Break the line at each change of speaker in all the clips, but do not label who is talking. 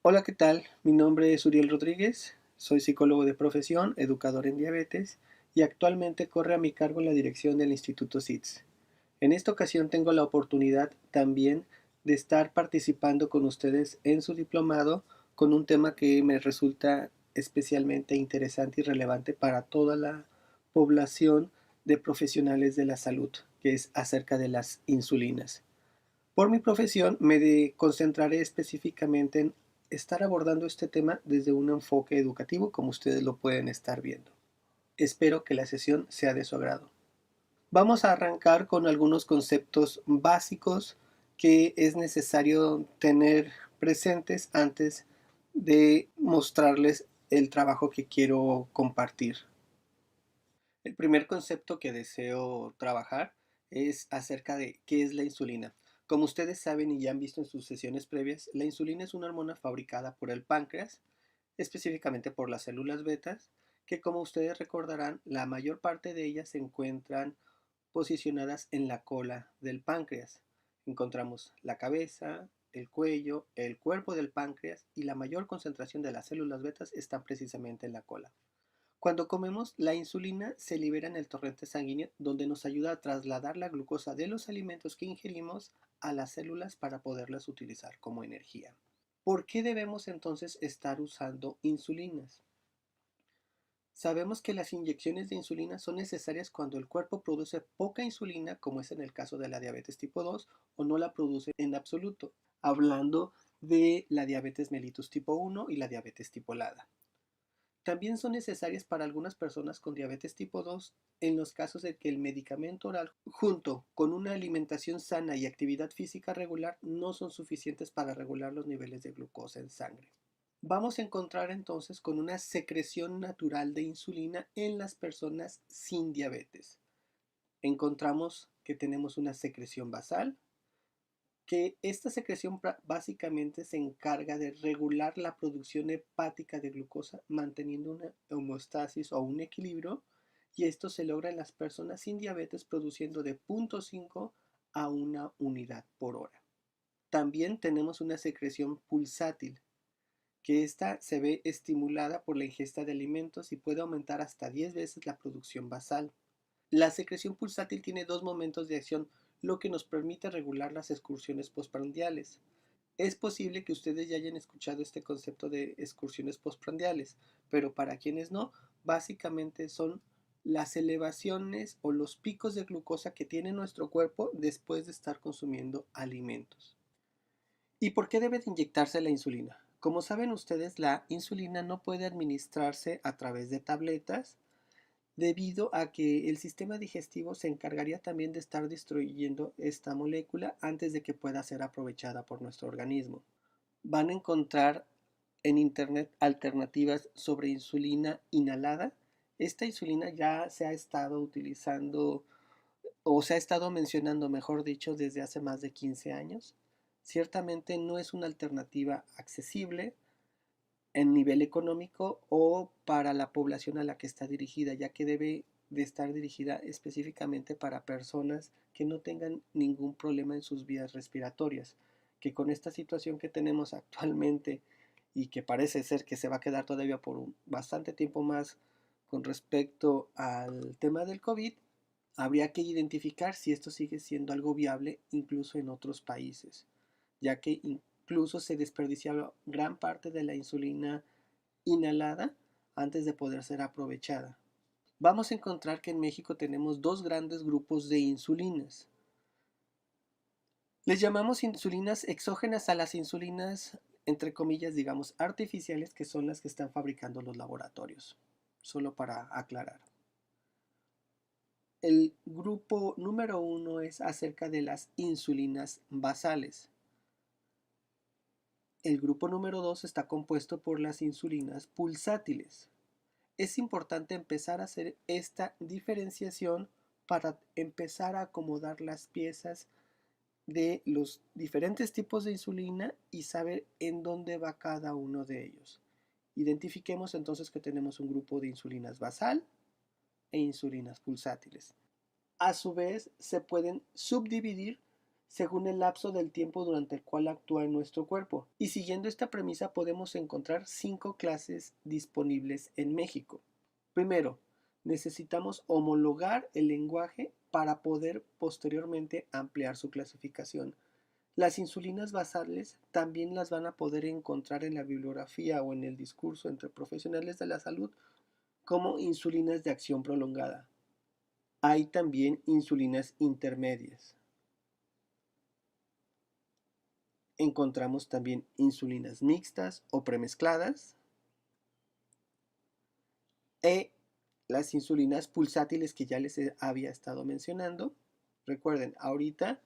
Hola, ¿qué tal? Mi nombre es Uriel Rodríguez, soy psicólogo de profesión, educador en diabetes y actualmente corre a mi cargo en la dirección del Instituto SITS. En esta ocasión tengo la oportunidad también de estar participando con ustedes en su diplomado con un tema que me resulta especialmente interesante y relevante para toda la población de profesionales de la salud, que es acerca de las insulinas. Por mi profesión me concentraré específicamente en estar abordando este tema desde un enfoque educativo, como ustedes lo pueden estar viendo. Espero que la sesión sea de su agrado. Vamos a arrancar con algunos conceptos básicos que es necesario tener presentes antes de mostrarles el trabajo que quiero compartir. El primer concepto que deseo trabajar es acerca de qué es la insulina. Como ustedes saben y ya han visto en sus sesiones previas, la insulina es una hormona fabricada por el páncreas, específicamente por las células betas, que como ustedes recordarán, la mayor parte de ellas se encuentran posicionadas en la cola del páncreas. Encontramos la cabeza, el cuello, el cuerpo del páncreas y la mayor concentración de las células betas está precisamente en la cola. Cuando comemos, la insulina se libera en el torrente sanguíneo donde nos ayuda a trasladar la glucosa de los alimentos que ingerimos a las células para poderlas utilizar como energía. ¿Por qué debemos entonces estar usando insulinas? Sabemos que las inyecciones de insulina son necesarias cuando el cuerpo produce poca insulina, como es en el caso de la diabetes tipo 2, o no la produce en absoluto, hablando de la diabetes mellitus tipo 1 y la diabetes tipo LADA. También son necesarias para algunas personas con diabetes tipo 2 en los casos de que el medicamento oral junto con una alimentación sana y actividad física regular no son suficientes para regular los niveles de glucosa en sangre. Vamos a encontrar entonces con una secreción natural de insulina en las personas sin diabetes. Encontramos que tenemos una secreción basal, que esta secreción básicamente se encarga de regular la producción hepática de glucosa manteniendo una homeostasis o un equilibrio, y esto se logra en las personas sin diabetes produciendo de 0,5 a 1 unidad por hora. También tenemos una secreción pulsátil, que esta se ve estimulada por la ingesta de alimentos y puede aumentar hasta 10 veces la producción basal. La secreción pulsátil tiene dos momentos de acción, lo que nos permite regular las excursiones postprandiales. Es posible que ustedes ya hayan escuchado este concepto de excursiones postprandiales, pero para quienes no, básicamente son las elevaciones o los picos de glucosa que tiene nuestro cuerpo después de estar consumiendo alimentos. ¿Y por qué debe de inyectarse la insulina? Como saben ustedes, la insulina no puede administrarse a través de tabletas, debido a que el sistema digestivo se encargaría también de estar destruyendo esta molécula antes de que pueda ser aprovechada por nuestro organismo. Van a encontrar en internet alternativas sobre insulina inhalada. Esta insulina ya se ha estado utilizando o se ha estado mencionando, mejor dicho, desde hace más de 15 años. Ciertamente no es una alternativa accesible en nivel económico o para la población a la que está dirigida, ya que debe de estar dirigida específicamente para personas que no tengan ningún problema en sus vías respiratorias, que con esta situación que tenemos actualmente y que parece ser que se va a quedar todavía por bastante tiempo más con respecto al tema del COVID, habría que identificar si esto sigue siendo algo viable incluso en otros países, ya que incluso se desperdiciaba gran parte de la insulina inhalada antes de poder ser aprovechada. Vamos a encontrar que en México tenemos dos grandes grupos de insulinas. Les llamamos insulinas exógenas a las insulinas, entre comillas, digamos, artificiales, que son las que están fabricando los laboratorios. Solo para aclarar. El grupo número 1 es acerca de las insulinas basales. El grupo número 2 está compuesto por las insulinas pulsátiles. Es importante empezar a hacer esta diferenciación para empezar a acomodar las piezas de los diferentes tipos de insulina y saber en dónde va cada uno de ellos. Identifiquemos entonces que tenemos un grupo de insulinas basal e insulinas pulsátiles. A su vez, se pueden subdividir según el lapso del tiempo durante el cual actúa en nuestro cuerpo. Y siguiendo esta premisa podemos encontrar 5 clases disponibles en México. Primero, necesitamos homologar el lenguaje para poder posteriormente ampliar su clasificación. Las insulinas basales también las van a poder encontrar en la bibliografía o en el discurso entre profesionales de la salud como insulinas de acción prolongada. Hay también insulinas intermedias. Encontramos también insulinas mixtas o premezcladas e las insulinas pulsátiles que ya les había estado mencionando. Recuerden, ahorita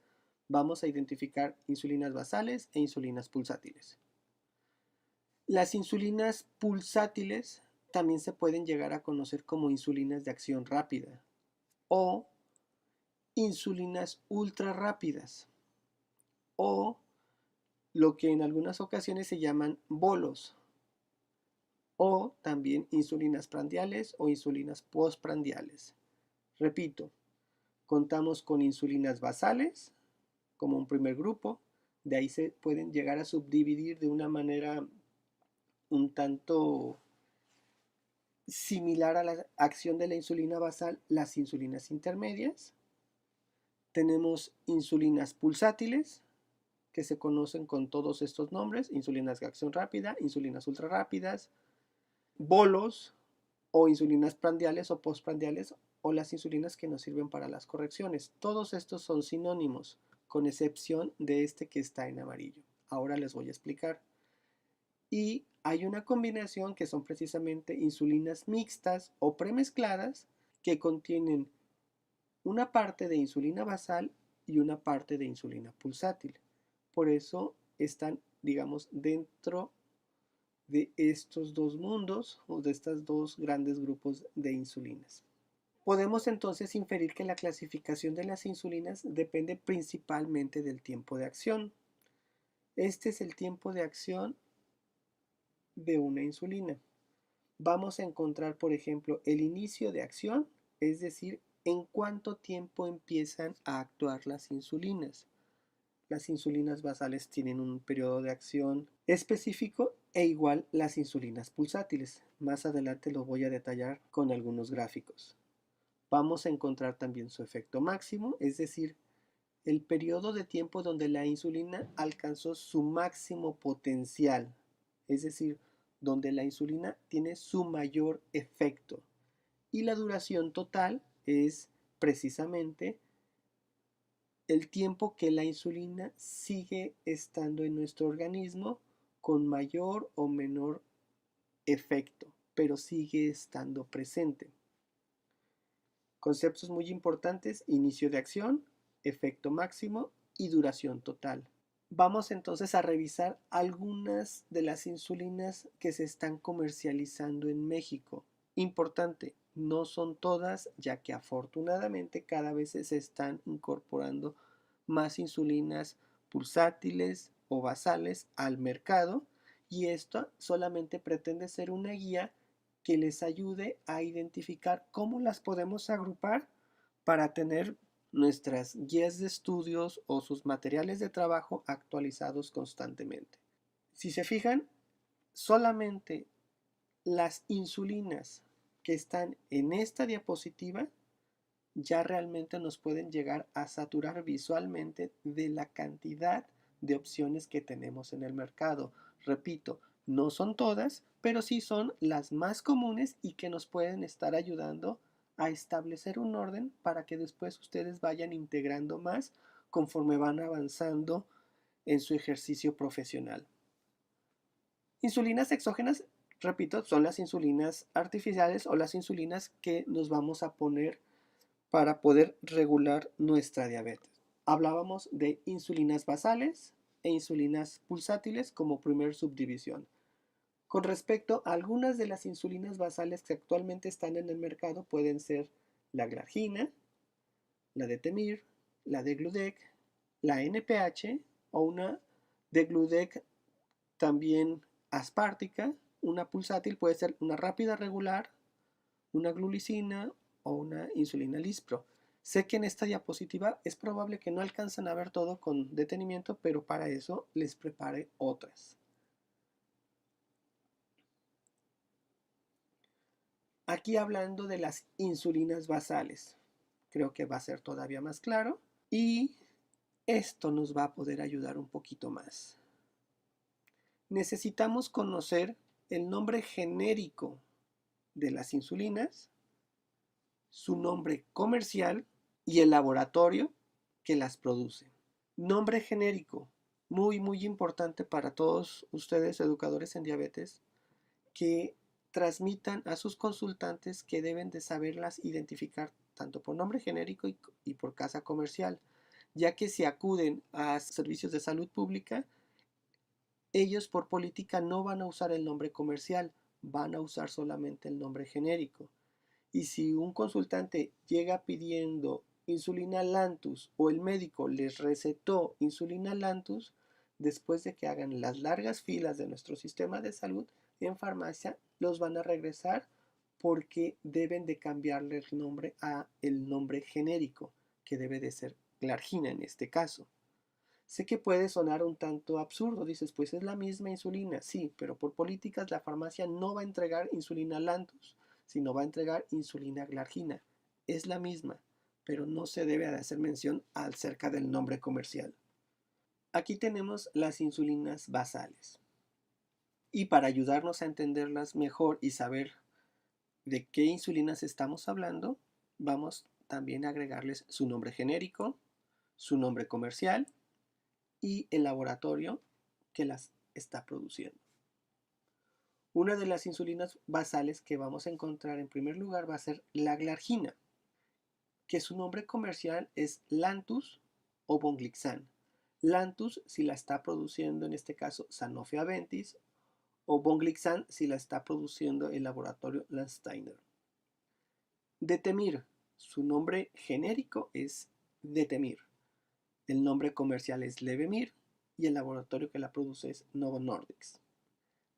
vamos a identificar insulinas basales e insulinas pulsátiles. Las insulinas pulsátiles también se pueden llegar a conocer como insulinas de acción rápida o insulinas ultra rápidas o lo que en algunas ocasiones se llaman bolos o también insulinas prandiales o insulinas postprandiales. Repito, contamos con insulinas basales como un primer grupo, de ahí se pueden llegar a subdividir de una manera un tanto similar a la acción de la insulina basal, las insulinas intermedias. Tenemos insulinas pulsátiles, que se conocen con todos estos nombres, insulinas de acción rápida, insulinas ultrarrápidas, bolos o insulinas prandiales o postprandiales o las insulinas que nos sirven para las correcciones. Todos estos son sinónimos, con excepción de este que está en amarillo. Ahora les voy a explicar. Y hay una combinación que son precisamente insulinas mixtas o premezcladas que contienen una parte de insulina basal y una parte de insulina pulsátil. Por eso están, digamos, dentro de estos dos mundos o de estos dos grandes grupos de insulinas. Podemos entonces inferir que la clasificación de las insulinas depende principalmente del tiempo de acción. Este es el tiempo de acción de una insulina. Vamos a encontrar, por ejemplo, el inicio de acción, es decir, en cuánto tiempo empiezan a actuar las insulinas. Las insulinas basales tienen un periodo de acción específico e igual las insulinas pulsátiles. Más adelante lo voy a detallar con algunos gráficos. Vamos a encontrar también su efecto máximo, es decir, el periodo de tiempo donde la insulina alcanzó su máximo potencial, es decir, donde la insulina tiene su mayor efecto. Y la duración total es precisamente el tiempo que la insulina sigue estando en nuestro organismo con mayor o menor efecto, pero sigue estando presente. Conceptos muy importantes: inicio de acción, efecto máximo y duración total. Vamos entonces a revisar algunas de las insulinas que se están comercializando en México. Importante, no son todas, ya que afortunadamente cada vez se están incorporando más insulinas pulsátiles o basales al mercado, y esto solamente pretende ser una guía que les ayude a identificar cómo las podemos agrupar para tener nuestras guías de estudios o sus materiales de trabajo actualizados constantemente. Si se fijan, solamente las insulinas que están en esta diapositiva ya realmente nos pueden llegar a saturar visualmente de la cantidad de opciones que tenemos en el mercado. Repito, no son todas, pero sí son las más comunes y que nos pueden estar ayudando a establecer un orden para que después ustedes vayan integrando más conforme van avanzando en su ejercicio profesional. Insulinas exógenas, repito, son las insulinas artificiales o las insulinas que nos vamos a poner para poder regular nuestra diabetes. Hablábamos de insulinas basales e insulinas pulsátiles como primer subdivisión. Con respecto a algunas de las insulinas basales que actualmente están en el mercado, pueden ser la glargina, la detemir, la degludec, la NPH o una degludec también aspártica. Una pulsátil puede ser una rápida regular, una glulicina o una insulina lispro. Sé que en esta diapositiva es probable que no alcancen a ver todo con detenimiento, pero para eso les preparé otras. Aquí hablando de las insulinas basales, creo que va a ser todavía más claro y esto nos va a poder ayudar un poquito más. Necesitamos conocer el nombre genérico de las insulinas, su nombre comercial y el laboratorio que las produce. Nombre genérico, muy importante para todos ustedes educadores en diabetes, que transmitan a sus consultantes que deben de saberlas identificar tanto por nombre genérico y por casa comercial, ya que si acuden a servicios de salud pública, ellos por política no van a usar el nombre comercial, van a usar solamente el nombre genérico. Y si un consultante llega pidiendo insulina Lantus o el médico les recetó insulina Lantus, después de que hagan las largas filas de nuestro sistema de salud en farmacia, los van a regresar porque deben de cambiarle el nombre a el nombre genérico, que debe de ser Glargina en este caso. Sé que puede sonar un tanto absurdo, dices, pues es la misma insulina, sí, pero por políticas la farmacia no va a entregar insulina Lantus, sino va a entregar insulina Glargina. Es la misma, pero no se debe de hacer mención acerca del nombre comercial. Aquí tenemos las insulinas basales. Y para ayudarnos a entenderlas mejor y saber de qué insulinas estamos hablando, vamos también a agregarles su nombre genérico, su nombre comercial y el laboratorio que las está produciendo. Una de las insulinas basales que vamos a encontrar en primer lugar va a ser la Glargina, que su nombre comercial es Lantus o Bonglixan. Lantus si la está produciendo en este caso Sanofi Aventis o Bonglixan si la está produciendo el laboratorio Landsteiner. Detemir, su nombre genérico es Detemir. El nombre comercial es Levemir y el laboratorio que la produce es Novo Nordisk.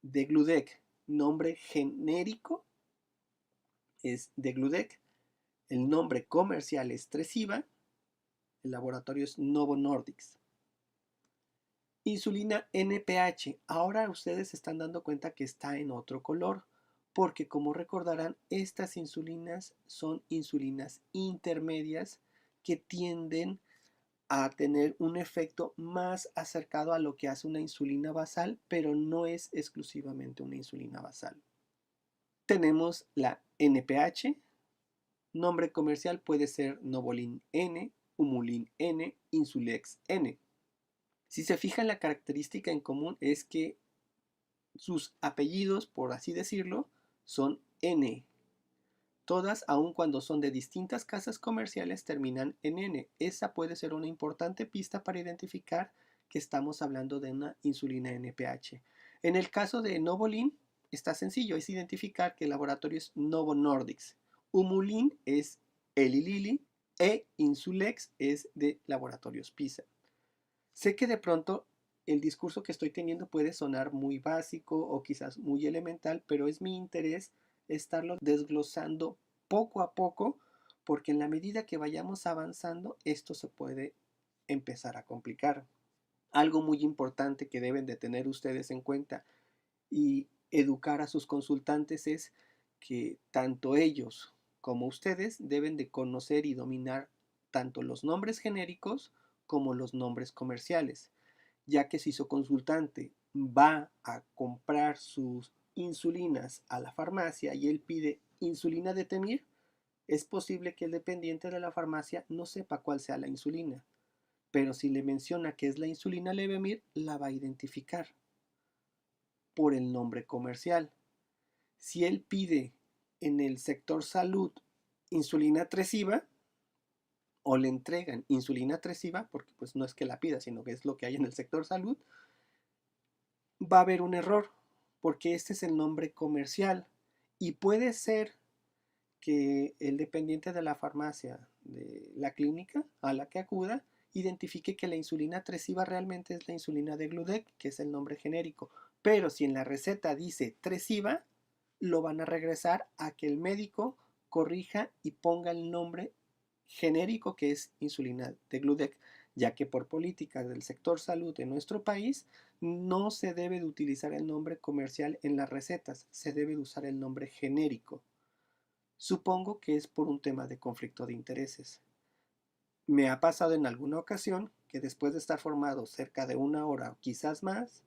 Degludec, nombre genérico es Degludec. El nombre comercial es Tresiba. El laboratorio es Novo Nordisk. Insulina NPH. Ahora ustedes se están dando cuenta que está en otro color, porque como recordarán, estas insulinas son insulinas intermedias que tienden a tener un efecto más acercado a lo que hace una insulina basal, pero no es exclusivamente una insulina basal. Tenemos la NPH, nombre comercial puede ser Novolin N, Humulin N, Insulex N. Si se fijan, la característica en común es que sus apellidos, por así decirlo, son N. Todas, aun cuando son de distintas casas comerciales, terminan en N. Esa puede ser una importante pista para identificar que estamos hablando de una insulina NPH. En el caso de Novolin, está sencillo, es identificar que el laboratorio es Novo Nordisk. Humulin es Eli Lilly e Insulex es de Laboratorios PISA. Sé que de pronto el discurso que estoy teniendo puede sonar muy básico o quizás muy elemental, pero es mi interés estarlo desglosando poco a poco, porque en la medida que vayamos avanzando, esto se puede empezar a complicar. Algo muy importante que deben de tener ustedes en cuenta y educar a sus consultantes es que tanto ellos como ustedes deben de conocer y dominar tanto los nombres genéricos como los nombres comerciales, ya que si su consultante va a comprar sus insulinas a la farmacia y él pide insulina Detemir, es posible que el dependiente de la farmacia no sepa cuál sea la insulina, pero si le menciona que es la insulina Levemir, la va a identificar por el nombre comercial. Si él pide en el sector salud insulina Tresiba o le entregan insulina Tresiba, porque pues no es que la pida, sino que es lo que hay en el sector salud, va a haber un error, porque este es el nombre comercial y puede ser que el dependiente de la farmacia, de la clínica a la que acuda, identifique que la insulina Tresiba realmente es la insulina de Gludec, que es el nombre genérico. Pero si en la receta dice Tresiba, lo van a regresar a que el médico corrija y ponga el nombre genérico, que es insulina de Gludec, ya que por política del sector salud en nuestro país no se debe de utilizar el nombre comercial en las recetas, se debe de usar el nombre genérico. Supongo que es por un tema de conflicto de intereses. Me ha pasado en alguna ocasión que después de estar formado cerca de una hora o quizás más,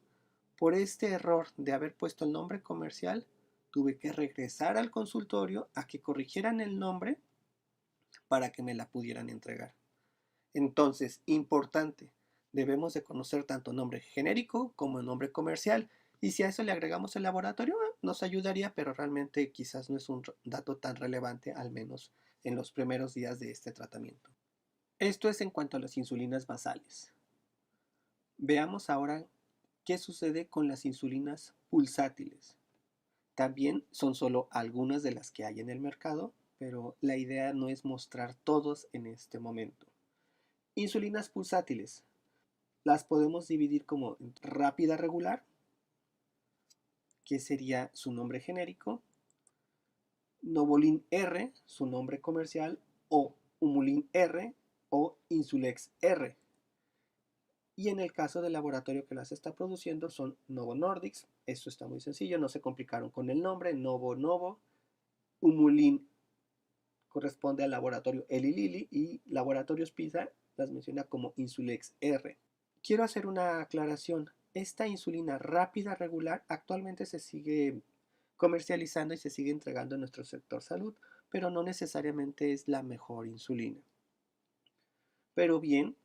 por este error de haber puesto el nombre comercial, tuve que regresar al consultorio a que corrigieran el nombre para que me la pudieran entregar. Entonces, importante, debemos de conocer tanto nombre genérico como el nombre comercial. Y si a eso le agregamos el laboratorio, nos ayudaría, pero realmente quizás no es un dato tan relevante, al menos en los primeros días de este tratamiento. Esto es en cuanto a las insulinas basales. Veamos ahora qué sucede con las insulinas pulsátiles. También son solo algunas de las que hay en el mercado, pero la idea no es mostrar todos en este momento. Insulinas pulsátiles. Las podemos dividir como rápida regular, que sería su nombre genérico, Novolin R, su nombre comercial, o Humulin R o Insulex R. Y en el caso del laboratorio que las está produciendo son Novo Nordisk. Esto está muy sencillo, no se complicaron con el nombre, Novo. Humulin corresponde al laboratorio Eli Lilly y Laboratorios PISA las menciona como Insulex R. Quiero hacer una aclaración. Esta insulina rápida regular actualmente se sigue comercializando y se sigue entregando en nuestro sector salud, pero no necesariamente es la mejor insulina. Pero bien,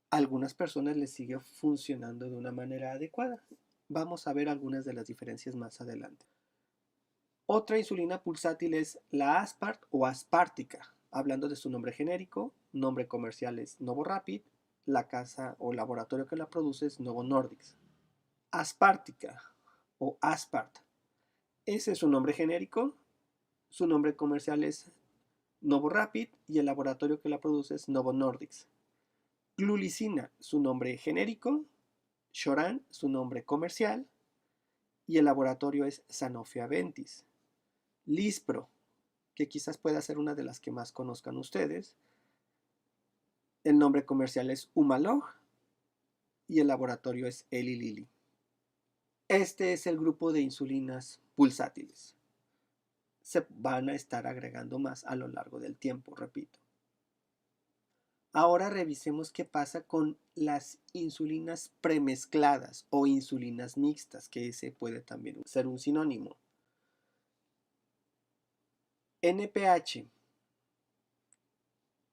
a algunas personas les sigue funcionando de una manera adecuada. Vamos a ver algunas de las diferencias más adelante. Otra insulina pulsátil es la Aspart o Aspártica, hablando de su nombre genérico, nombre comercial es NovoRapid, la casa o laboratorio que la produce es Novo Nordisk. Aspártica o Aspart, ese es su nombre genérico, su nombre comercial es NovoRapid y el laboratorio que la produce es Novo Nordisk. Glulicina, su nombre genérico, Shoran, su nombre comercial y el laboratorio es Sanofi Aventis. Lispro, que quizás pueda ser una de las que más conozcan ustedes. El nombre comercial es Humalog y el laboratorio es Eli Lilly. Este es el grupo de insulinas pulsátiles. Se van a estar agregando más a lo largo del tiempo, repito. Ahora revisemos qué pasa con las insulinas premezcladas o insulinas mixtas, que ese puede también ser un sinónimo. NPH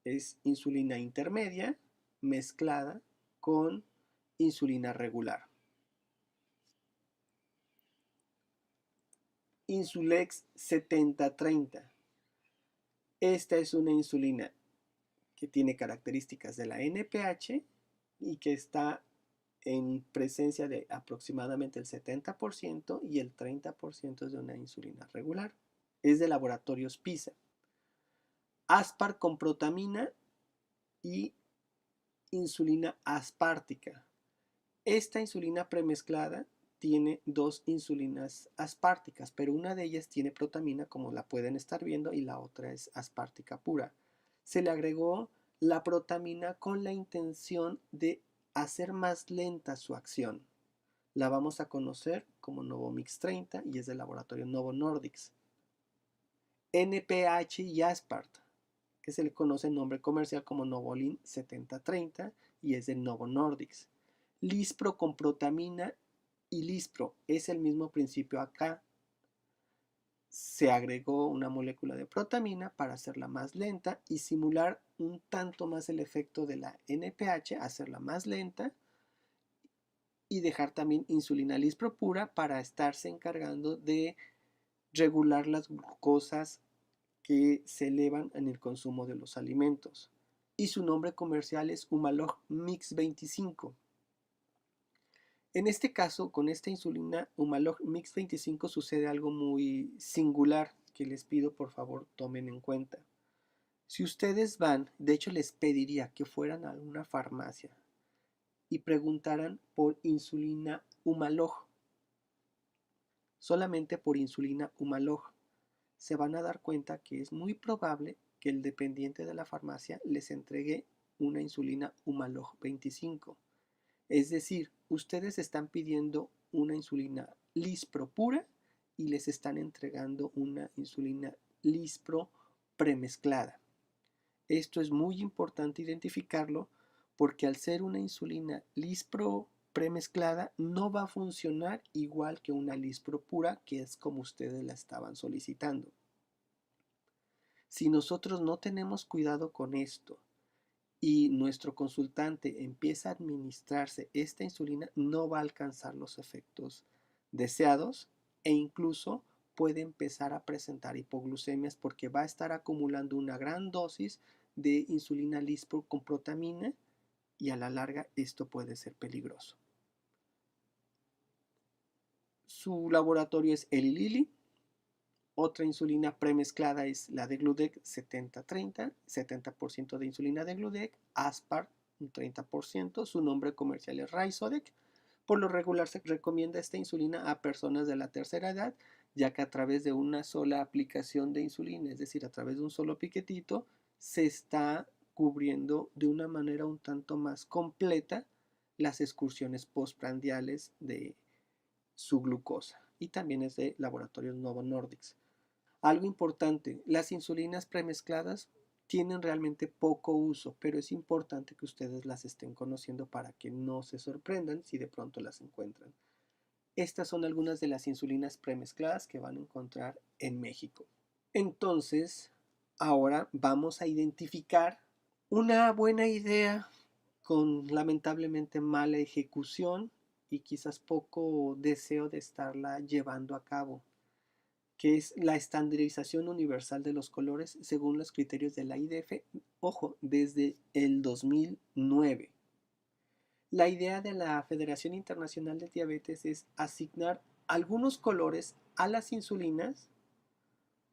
es insulina intermedia mezclada con insulina regular. Insulex 7030. Esta es una insulina que tiene características de la NPH y que está en presencia de aproximadamente el 70% y el 30% es de una insulina regular. Es de laboratorios PISA. Aspar con protamina y insulina aspártica. Esta insulina premezclada tiene dos insulinas aspárticas, pero una de ellas tiene protamina, como la pueden estar viendo, y la otra es aspártica pura. Se le agregó la protamina con la intención de hacer más lenta su acción. La vamos a conocer como Novomix 30 y es del laboratorio Novo Nordisk. NPH y Aspart, que se le conoce el nombre comercial como Novolin 7030 y es de Novo Nordisk. Lispro con protamina y Lispro es el mismo principio acá. Se agregó una molécula de protamina para hacerla más lenta y simular un tanto más el efecto de la NPH, hacerla más lenta y dejar también insulina Lispro pura para estarse encargando de regular las glucosas que se elevan en el consumo de los alimentos. Y su nombre comercial es Humalog Mix 25. En este caso, con esta insulina Humalog Mix 25 sucede algo muy singular que les pido por favor tomen en cuenta. Si ustedes van, de hecho les pediría que fueran a una farmacia y preguntaran por insulina Humalog, solamente por insulina Humalog, se van a dar cuenta que es muy probable que el dependiente de la farmacia les entregue una insulina Humalog 25. Es decir, ustedes están pidiendo una insulina Lispro pura y les están entregando una insulina Lispro premezclada. Esto es muy importante identificarlo porque al ser una insulina Lispro premezclada no va a funcionar igual que una Lispro pura, que es como ustedes la estaban solicitando. Si nosotros no tenemos cuidado con esto y nuestro consultante empieza a administrarse esta insulina, no va a alcanzar los efectos deseados e incluso puede empezar a presentar hipoglucemias porque va a estar acumulando una gran dosis de insulina Lispro con protamina y a la larga esto puede ser peligroso. Su laboratorio es Eli Lilly. Otra insulina premezclada es la de Gludec 70-30, 70% de insulina de Gludec, Aspart un 30%, su nombre comercial es Ryzodec. Por lo regular se recomienda esta insulina a personas de la tercera edad, ya que a través de una sola aplicación de insulina, es decir, a través de un solo piquetito, se está cubriendo de una manera un tanto más completa las excursiones postprandiales de su glucosa. Y también es de laboratorios Novo Nordisk. Algo importante, las insulinas premezcladas tienen realmente poco uso, pero es importante que ustedes las estén conociendo para que no se sorprendan si de pronto las encuentran. Estas son algunas de las insulinas premezcladas que van a encontrar en México. Entonces, ahora vamos a identificar una buena idea con lamentablemente mala ejecución y quizás poco deseo de estarla llevando a cabo, que es la estandarización universal de los colores según los criterios de la IDF, ojo, desde el 2009. La idea de la Federación Internacional de Diabetes es asignar algunos colores a las insulinas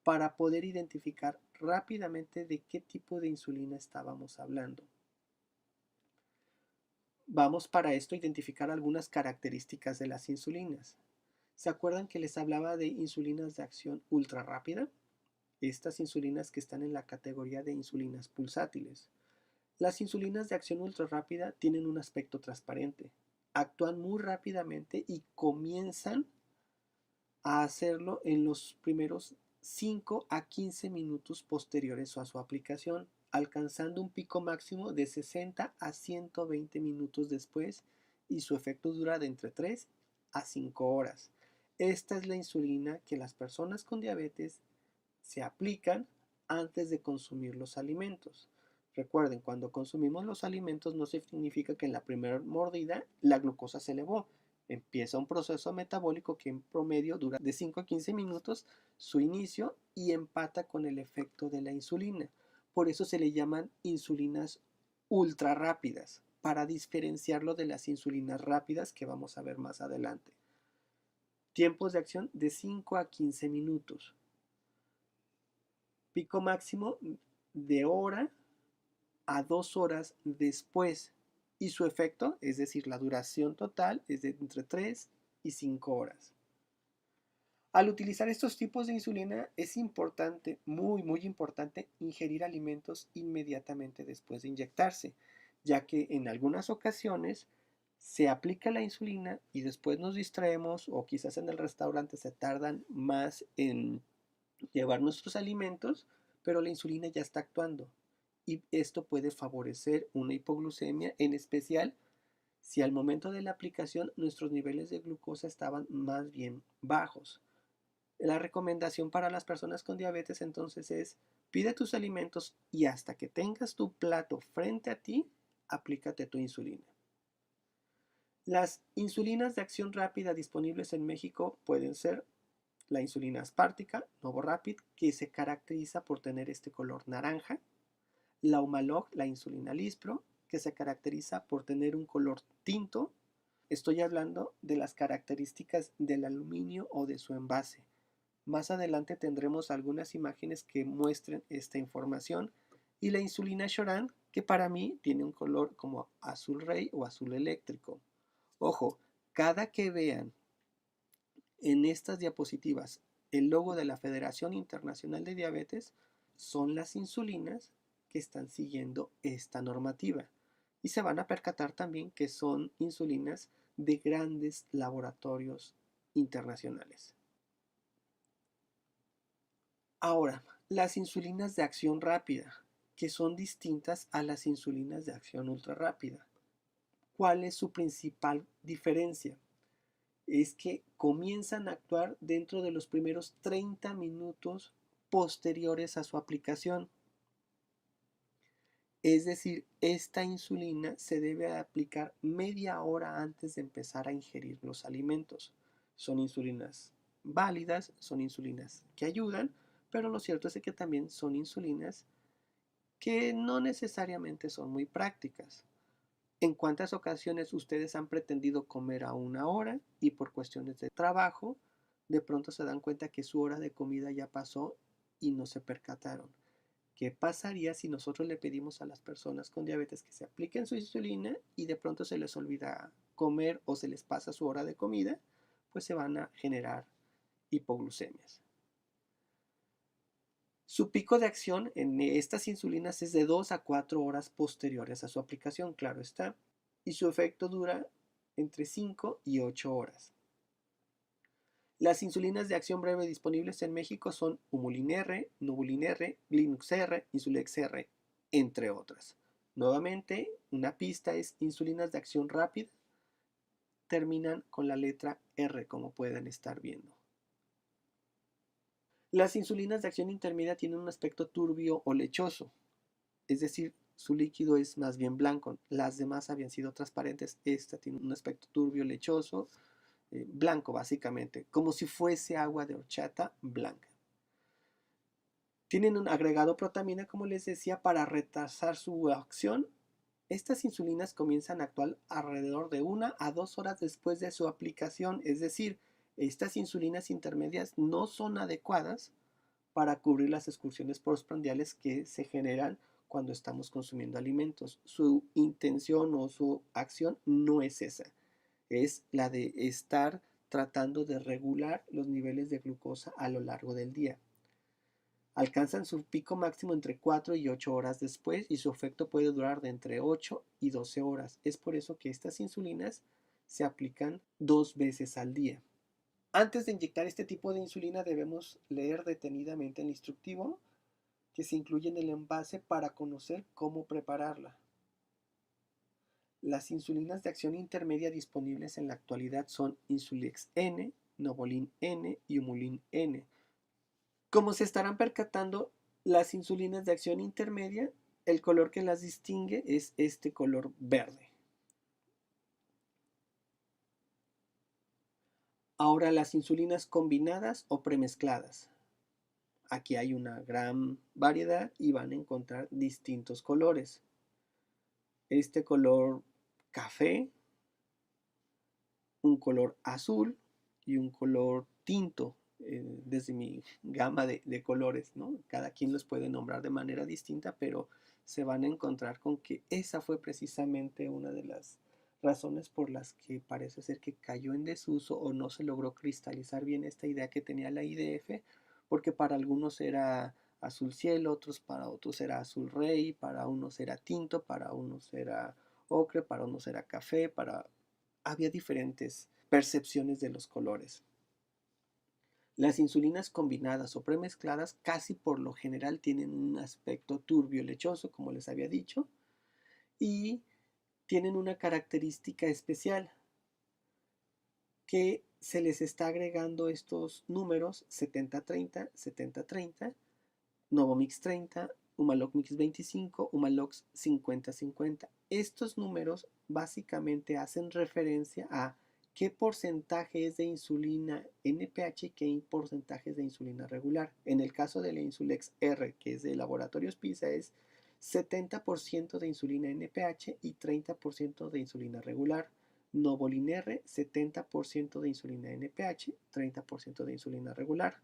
para poder identificar rápidamente de qué tipo de insulina estábamos hablando. Vamos para esto a identificar algunas características de las insulinas. ¿Se acuerdan que les hablaba de insulinas de acción ultra rápida? Estas insulinas que están en la categoría de insulinas pulsátiles. Las insulinas de acción ultra rápida tienen un aspecto transparente, actúan muy rápidamente y comienzan a hacerlo en los primeros 5 a 15 minutos posteriores a su aplicación, alcanzando un pico máximo de 60 a 120 minutos después y su efecto dura de entre 3 a 5 horas. Esta es la insulina que las personas con diabetes se aplican antes de consumir los alimentos. Recuerden, cuando consumimos los alimentos no significa que en la primera mordida la glucosa se elevó. Empieza un proceso metabólico que en promedio dura de 5 a 15 minutos su inicio y empata con el efecto de la insulina. Por eso se le llaman insulinas ultra rápidas, para diferenciarlo de las insulinas rápidas que vamos a ver más adelante. Tiempos de acción de 5 a 15 minutos. Pico máximo de hora a 2 horas después y su efecto, es decir, la duración total, es de entre 3 y 5 horas. Al utilizar estos tipos de insulina es importante, muy importante, ingerir alimentos inmediatamente después de inyectarse, ya que en algunas ocasiones se aplica la insulina y después nos distraemos o quizás en el restaurante se tardan más en llevar nuestros alimentos, pero la insulina ya está actuando y esto puede favorecer una hipoglucemia, en especial si al momento de la aplicación nuestros niveles de glucosa estaban más bien bajos. La recomendación para las personas con diabetes entonces es: pide tus alimentos y hasta que tengas tu plato frente a ti, aplícate tu insulina. Las insulinas de acción rápida disponibles en México pueden ser la insulina aspartica, Novorapid, que se caracteriza por tener este color naranja; la Humalog, la insulina Lispro, que se caracteriza por tener un color tinto. Estoy hablando de las características del aluminio o de su envase. Más adelante tendremos algunas imágenes que muestren esta información. Y la insulina Shoran, que para mí tiene un color como azul rey o azul eléctrico. Ojo, cada que vean en estas diapositivas el logo de la Federación Internacional de Diabetes, son las insulinas que están siguiendo esta normativa. Y se van a percatar también que son insulinas de grandes laboratorios internacionales. Ahora, las insulinas de acción rápida, que son distintas a las insulinas de acción ultra rápida. ¿Cuál es su principal diferencia? Es que comienzan a actuar dentro de los primeros 30 minutos posteriores a su aplicación. Es decir, esta insulina se debe aplicar media hora antes de empezar a ingerir los alimentos. Son insulinas válidas, son insulinas que ayudan, pero lo cierto es que también son insulinas que no necesariamente son muy prácticas. ¿En cuántas ocasiones ustedes han pretendido comer a una hora y por cuestiones de trabajo, de pronto se dan cuenta que su hora de comida ya pasó y no se percataron? ¿Qué pasaría si nosotros le pedimos a las personas con diabetes que se apliquen su insulina y de pronto se les olvida comer o se les pasa su hora de comida? Pues se van a generar hipoglucemias. Su pico de acción en estas insulinas es de 2 a 4 horas posteriores a su aplicación, claro está, y su efecto dura entre 5 y 8 horas. Las insulinas de acción breve disponibles en México son Humulin R, Nubulin R, Glinux R, Insulex R, entre otras. Nuevamente, una pista es insulinas de acción rápida, terminan con la letra R, como pueden estar viendo. Las insulinas de acción intermedia tienen un aspecto turbio o lechoso, es decir, su líquido es más bien blanco. Las demás habían sido transparentes, esta tiene un aspecto turbio, lechoso, blanco básicamente, como si fuese agua de horchata blanca. Tienen un agregado protamina, como les decía, para retrasar su acción. Estas insulinas comienzan a actuar alrededor de 1 a 2 horas después de su aplicación, es decir, estas insulinas intermedias no son adecuadas para cubrir las excursiones postprandiales que se generan cuando estamos consumiendo alimentos. Su intención o su acción no es esa, es la de estar tratando de regular los niveles de glucosa a lo largo del día. Alcanzan su pico máximo entre 4 y 8 horas después y su efecto puede durar de entre 8 y 12 horas. Es por eso que estas insulinas se aplican 2 veces al día. Antes de inyectar este tipo de insulina debemos leer detenidamente el instructivo que se incluye en el envase para conocer cómo prepararla. Las insulinas de acción intermedia disponibles en la actualidad son Insulex N, Novolin N y Humulin N. Como se estarán percatando, las insulinas de acción intermedia, el color que las distingue es este color verde. Ahora las insulinas combinadas o premezcladas. Aquí hay una gran variedad y van a encontrar distintos colores. Este color café, un color azul y un color tinto, desde mi gama de colores, ¿no? Cada quien los puede nombrar de manera distinta, pero se van a encontrar con que esa fue precisamente una de las razones por las que parece ser que cayó en desuso o no se logró cristalizar bien esta idea que tenía la IDF, porque para algunos era azul cielo, para otros era azul rey, para unos era tinto, para unos era ocre, para unos era café, había diferentes percepciones de los colores. Las insulinas combinadas o premezcladas casi por lo general tienen un aspecto turbio lechoso, como les había dicho, y tienen una característica especial, que se les está agregando estos números 70-30, 70-30, Novomix 30, Humalog Mix 25, Humalox 50-50. Estos números básicamente hacen referencia a qué porcentaje es de insulina NPH y qué porcentaje es de insulina regular. En el caso de la Insulex R, que es de Laboratorios PISA, es 70% de insulina NPH y 30% de insulina regular. Novolin R, 70% de insulina NPH, 30% de insulina regular.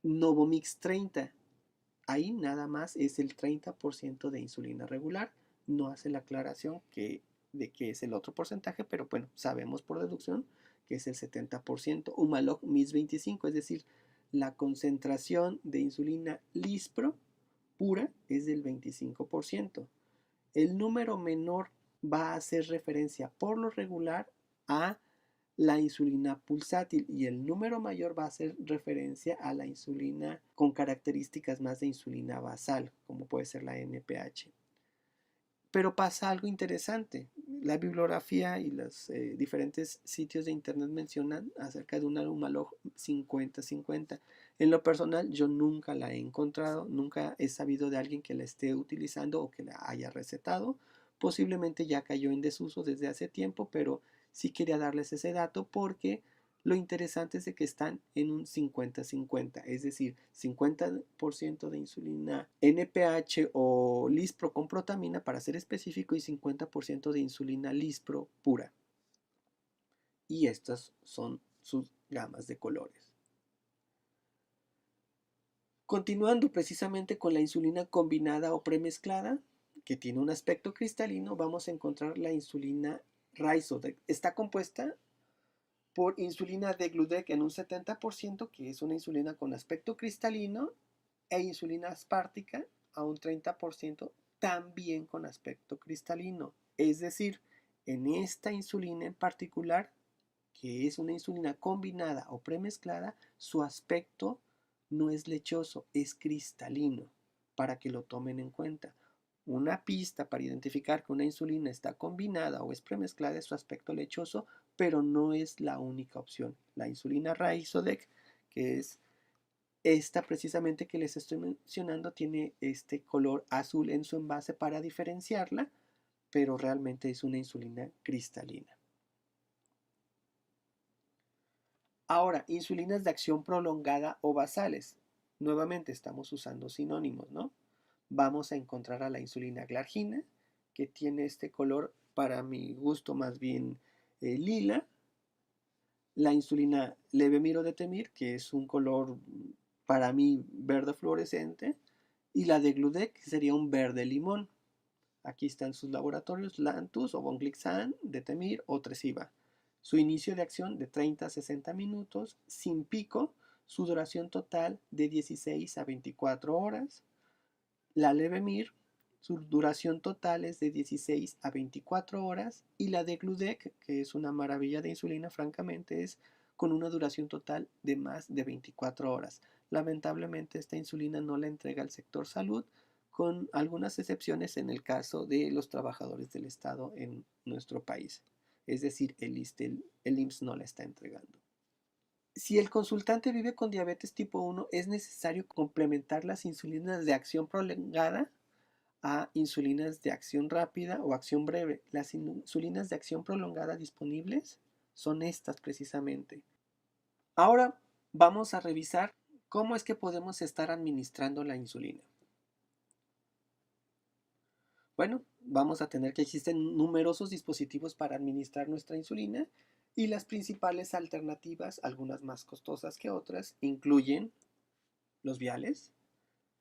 Novomix 30, ahí nada más es el 30% de insulina regular. No hace la aclaración de qué es el otro porcentaje, pero bueno, sabemos por deducción que es el 70%. Humalog Mis 25, es decir, la concentración de insulina Lispro pura es del 25%. El número menor va a hacer referencia por lo regular a la insulina pulsátil y el número mayor va a hacer referencia a la insulina con características más de insulina basal, como puede ser la NPH. Pero pasa algo interesante. La bibliografía y los diferentes sitios de internet mencionan acerca de una Humalog 50-50. En lo personal, yo nunca la he encontrado, nunca he sabido de alguien que la esté utilizando o que la haya recetado. Posiblemente ya cayó en desuso desde hace tiempo, pero sí quería darles ese dato porque lo interesante es de que están en un 50-50, es decir, 50% de insulina NPH o Lispro con protamina para ser específico y 50% de insulina Lispro pura. Y estas son sus gamas de colores. Continuando precisamente con la insulina combinada o premezclada, que tiene un aspecto cristalino, vamos a encontrar la insulina Ryzodec. Está compuesta por insulina degludec en un 70%, que es una insulina con aspecto cristalino, e insulina aspartica a un 30%, también con aspecto cristalino. Es decir, en esta insulina en particular, que es una insulina combinada o premezclada, su aspecto no es lechoso, es cristalino, para que lo tomen en cuenta. Una pista para identificar que una insulina está combinada o es premezclada es su aspecto lechoso, pero no es la única opción. La insulina Ryzodec, que es esta precisamente que les estoy mencionando, tiene este color azul en su envase para diferenciarla, pero realmente es una insulina cristalina. Ahora, insulinas de acción prolongada o basales. Nuevamente estamos usando sinónimos, ¿no? Vamos a encontrar a la insulina glargina, que tiene este color, para mi gusto más bien lila. La insulina levemirodetemir, que es un color para mí verde fluorescente. Y la de Gludec, que sería un verde limón. Aquí están sus laboratorios, Lantus o von Glicksan, Detemir o Tresiba. Su inicio de acción de 30 a 60 minutos, sin pico, su duración total de 16 a 24 horas. La Levemir, su duración total es de 16 a 24 horas. Y la de Gludec, que es una maravilla de insulina, francamente, es con una duración total de más de 24 horas. Lamentablemente, esta insulina no la entrega el sector salud, con algunas excepciones en el caso de los trabajadores del Estado en nuestro país. Es decir, el IMSS no la está entregando. Si el consultante vive con diabetes tipo 1, es necesario complementar las insulinas de acción prolongada a insulinas de acción rápida o acción breve. Las insulinas de acción prolongada disponibles son estas precisamente. Ahora vamos a revisar cómo es que podemos estar administrando la insulina. Bueno, vamos a tener que existen numerosos dispositivos para administrar nuestra insulina y las principales alternativas, algunas más costosas que otras, incluyen los viales,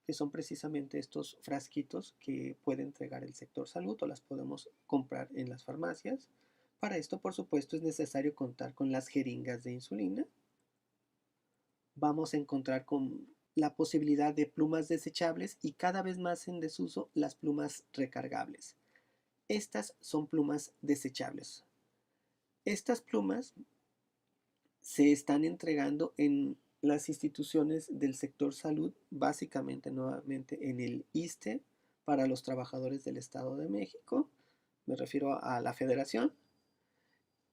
que son precisamente estos frasquitos que puede entregar el sector salud o las podemos comprar en las farmacias. Para esto, por supuesto, es necesario contar con las jeringas de insulina. Vamos a encontrar con la posibilidad de plumas desechables y cada vez más en desuso las plumas recargables. Estas son plumas desechables. Estas plumas se están entregando en las instituciones del sector salud, básicamente nuevamente en el ISSSTE para los trabajadores del Estado de México, me refiero a la Federación.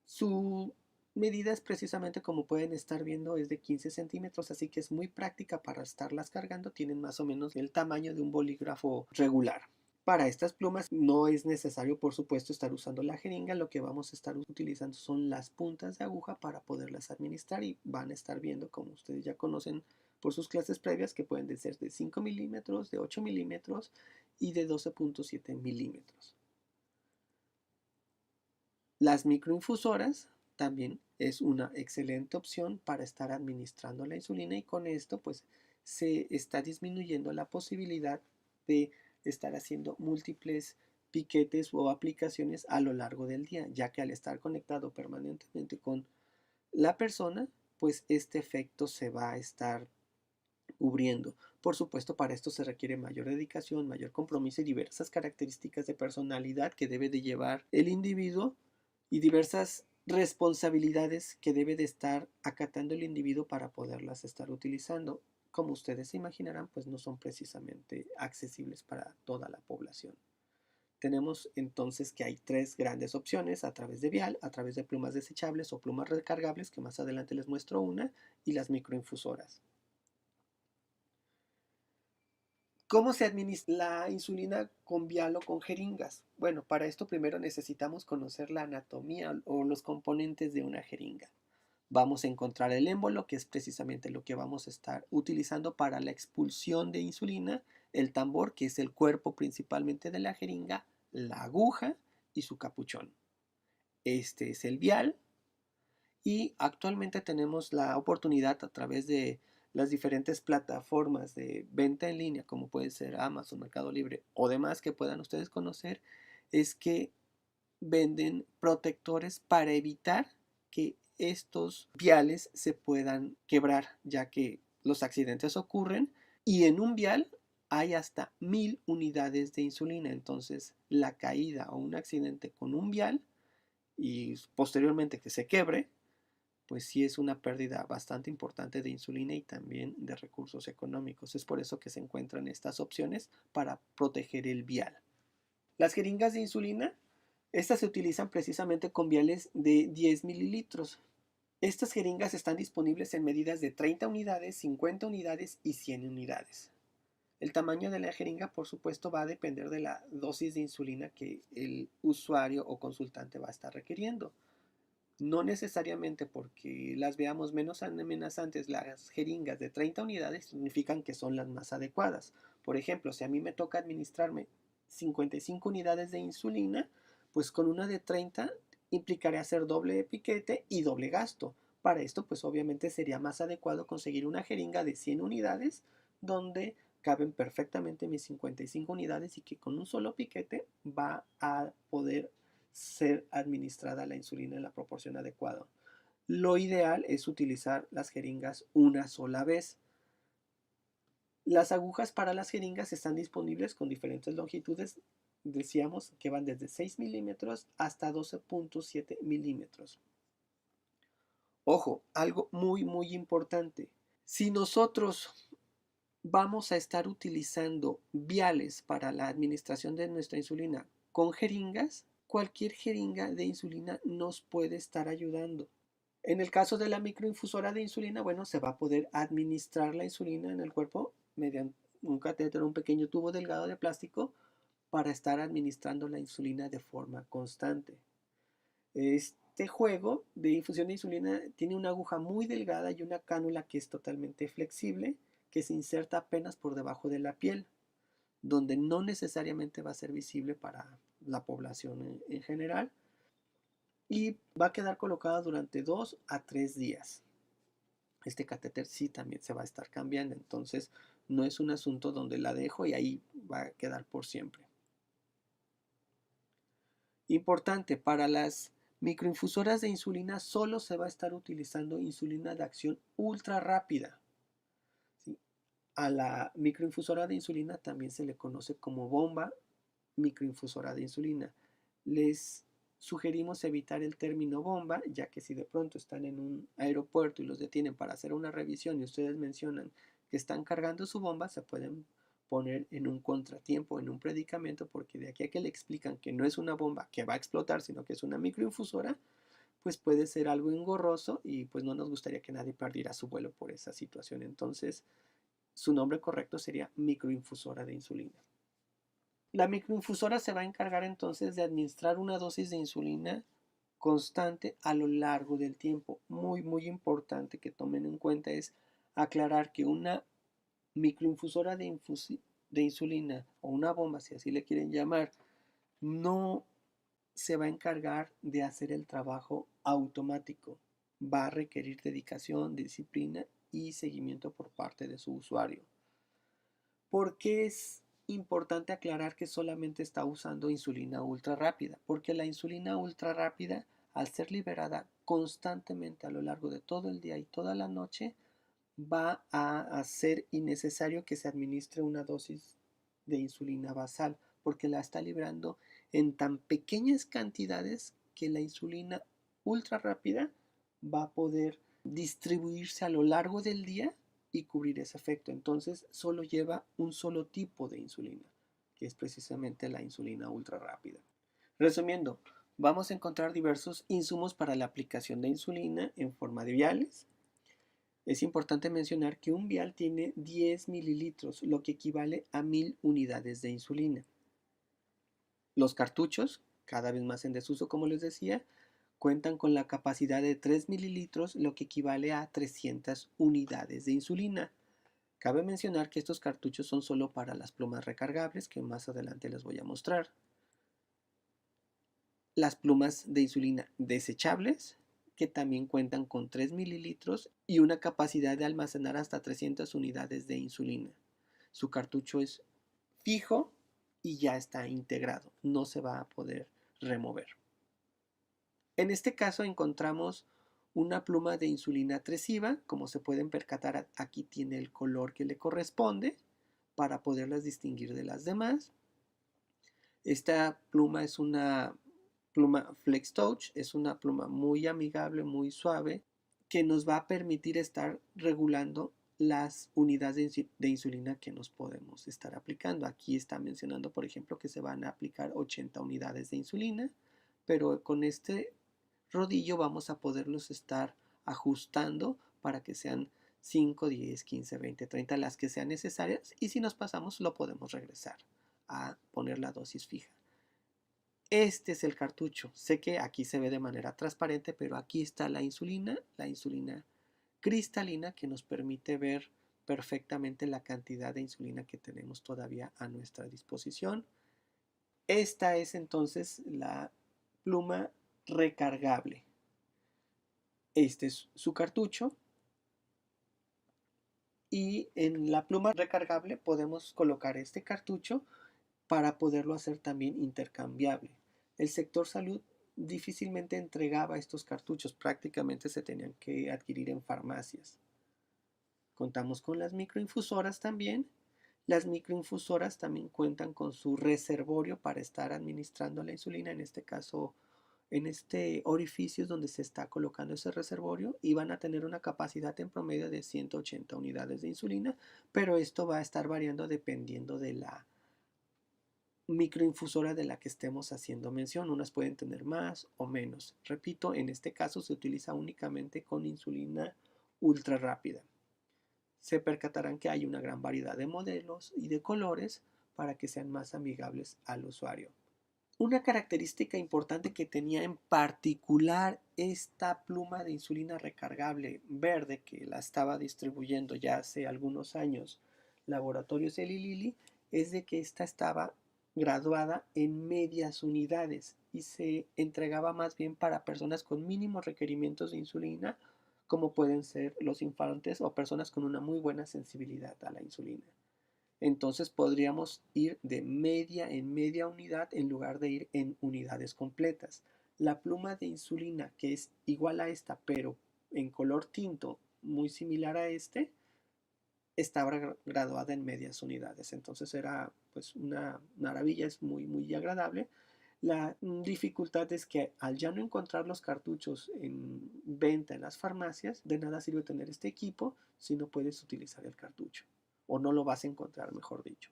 Su medida es precisamente como pueden estar viendo, es de 15 centímetros, así que es muy práctica para estarlas cargando, tienen más o menos el tamaño de un bolígrafo regular. Para estas plumas no es necesario, por supuesto, estar usando la jeringa. Lo que vamos a estar utilizando son las puntas de aguja para poderlas administrar y van a estar viendo, como ustedes ya conocen por sus clases previas, que pueden ser de 5 milímetros, de 8 milímetros y de 12.7 milímetros. Las microinfusoras también es una excelente opción para estar administrando la insulina y con esto pues se está disminuyendo la posibilidad de estar haciendo múltiples piquetes o aplicaciones a lo largo del día, ya que al estar conectado permanentemente con la persona, pues este efecto se va a estar cubriendo. Por supuesto, para esto se requiere mayor dedicación, mayor compromiso y diversas características de personalidad que debe de llevar el individuo y diversas responsabilidades que debe de estar acatando el individuo para poderlas estar utilizando. Como ustedes se imaginarán, pues no son precisamente accesibles para toda la población. Tenemos entonces que hay tres grandes opciones: a través de vial, a través de plumas desechables o plumas recargables, que más adelante les muestro una, y las microinfusoras. ¿Cómo se administra la insulina con vial o con jeringas? Bueno, para esto primero necesitamos conocer la anatomía o los componentes de una jeringa. Vamos a encontrar el émbolo, que es precisamente lo que vamos a estar utilizando para la expulsión de insulina, el tambor, que es el cuerpo principalmente de la jeringa, la aguja y su capuchón. Este es el vial, y actualmente tenemos la oportunidad a través de las diferentes plataformas de venta en línea, como puede ser Amazon, Mercado Libre o demás que puedan ustedes conocer, es que venden protectores para evitar que estos viales se puedan quebrar, ya que los accidentes ocurren y en un vial hay hasta 1000 unidades de insulina. Entonces la caída o un accidente con un vial y posteriormente que se quebre, pues sí es una pérdida bastante importante de insulina y también de recursos económicos. Es por eso que se encuentran estas opciones para proteger el vial. Las jeringas de insulina, estas se utilizan precisamente con viales de 10 mililitros. Estas jeringas están disponibles en medidas de 30 unidades, 50 unidades y 100 unidades. El tamaño de la jeringa, por supuesto, va a depender de la dosis de insulina que el usuario o consultante va a estar requiriendo. No necesariamente porque las veamos menos amenazantes, las jeringas de 30 unidades significan que son las más adecuadas. Por ejemplo, si a mí me toca administrarme 55 unidades de insulina, pues con una de 30 implicaría hacer doble piquete y doble gasto. Para esto, pues obviamente sería más adecuado conseguir una jeringa de 100 unidades donde caben perfectamente mis 55 unidades y que con un solo piquete va a poder ser administrada la insulina en la proporción adecuada. Lo ideal es utilizar las jeringas una sola vez. Las agujas para las jeringas están disponibles con diferentes longitudes. Decíamos que van desde 6 milímetros hasta 12.7 milímetros. Ojo, algo muy importante. Si nosotros vamos a estar utilizando viales para la administración de nuestra insulina con jeringas, cualquier jeringa de insulina nos puede estar ayudando. En el caso de la microinfusora de insulina, bueno, se va a poder administrar la insulina en el cuerpo mediante un catéter, un pequeño tubo delgado de plástico para estar administrando la insulina de forma constante. Este juego de infusión de insulina tiene una aguja muy delgada y una cánula que es totalmente flexible, que se inserta apenas por debajo de la piel, donde no necesariamente va a ser visible para la población en general, y va a quedar colocada durante 2 a 3 días. Este catéter sí también se va a estar cambiando, entonces no es un asunto donde la dejo y ahí va a quedar por siempre. Importante, para las microinfusoras de insulina solo se va a estar utilizando insulina de acción ultra rápida. ¿Sí? A la microinfusora de insulina también se le conoce como bomba microinfusora de insulina. Les sugerimos evitar el término bomba, ya que si de pronto están en un aeropuerto y los detienen para hacer una revisión y ustedes mencionan que están cargando su bomba, se pueden poner en un contratiempo, en un predicamento, porque de aquí a que le explican que no es una bomba que va a explotar, sino que es una microinfusora, pues puede ser algo engorroso y pues no nos gustaría que nadie perdiera su vuelo por esa situación. Entonces, su nombre correcto sería microinfusora de insulina. La microinfusora se va a encargar entonces de administrar una dosis de insulina constante a lo largo del tiempo. Muy importante que tomen en cuenta es aclarar que una microinfusora de insulina o una bomba, si así le quieren llamar, no se va a encargar de hacer el trabajo automático. Va a requerir dedicación, disciplina y seguimiento por parte de su usuario. ¿Por qué es importante aclarar que solamente está usando insulina ultra rápida? Porque la insulina ultra rápida, al ser liberada constantemente a lo largo de todo el día y toda la noche, va a hacer innecesario que se administre una dosis de insulina basal, porque la está librando en tan pequeñas cantidades que la insulina ultra rápida va a poder distribuirse a lo largo del día y cubrir ese efecto. Entonces solo lleva un solo tipo de insulina, que es precisamente la insulina ultra rápida. Resumiendo, vamos a encontrar diversos insumos para la aplicación de insulina en forma de viales. Es importante mencionar que un vial tiene 10 mililitros, lo que equivale a 1000 unidades de insulina. Los cartuchos, cada vez más en desuso como les decía, cuentan con la capacidad de 3 mililitros, lo que equivale a 300 unidades de insulina. Cabe mencionar que estos cartuchos son solo para las plumas recargables, que más adelante les voy a mostrar. Las plumas de insulina desechables, que también cuentan con 3 mililitros y una capacidad de almacenar hasta 300 unidades de insulina. Su cartucho es fijo y ya está integrado, no se va a poder remover. En este caso encontramos una pluma de insulina tresiva, como se pueden percatar aquí tiene el color que le corresponde para poderlas distinguir de las demás. Esta pluma es una pluma Flex Touch, es una pluma muy amigable, muy suave, que nos va a permitir estar regulando las unidades de insulina que nos podemos estar aplicando. Aquí está mencionando, por ejemplo, que se van a aplicar 80 unidades de insulina, pero con este rodillo vamos a poderlos estar ajustando para que sean 5, 10, 15, 20, 30, las que sean necesarias, y si nos pasamos lo podemos regresar a poner la dosis fija. Este es el cartucho. Sé que aquí se ve de manera transparente, pero aquí está la insulina cristalina, que nos permite ver perfectamente la cantidad de insulina que tenemos todavía a nuestra disposición. Esta es entonces la pluma recargable. Este es su cartucho. Y en la pluma recargable podemos colocar este cartucho para poderlo hacer también intercambiable. El sector salud difícilmente entregaba estos cartuchos, prácticamente se tenían que adquirir en farmacias. Contamos con las microinfusoras también. Las microinfusoras también cuentan con su reservorio para estar administrando la insulina, en este caso en este orificio donde se está colocando ese reservorio, y van a tener una capacidad en promedio de 180 unidades de insulina, pero esto va a estar variando dependiendo de la microinfusora de la que estemos haciendo mención. Unas pueden tener más o menos. Repito, en este caso se utiliza únicamente con insulina ultra rápida. Se percatarán que hay una gran variedad de modelos y de colores para que sean más amigables al usuario. Una característica importante que tenía en particular esta pluma de insulina recargable verde, que la estaba distribuyendo ya hace algunos años Laboratorios Eli Lilly, es de que esta estaba graduada en medias unidades y se entregaba más bien para personas con mínimos requerimientos de insulina, como pueden ser los infantes o personas con una muy buena sensibilidad a la insulina. Entonces podríamos ir de media en media unidad en lugar de ir en unidades completas. La pluma de insulina, que es igual a esta, pero en color tinto, muy similar a este, estaba graduada en medias unidades. Entonces era pues una maravilla, es muy, muy agradable. La dificultad es que al ya no encontrar los cartuchos en venta en las farmacias, de nada sirve tener este equipo si no puedes utilizar el cartucho, o no lo vas a encontrar, mejor dicho.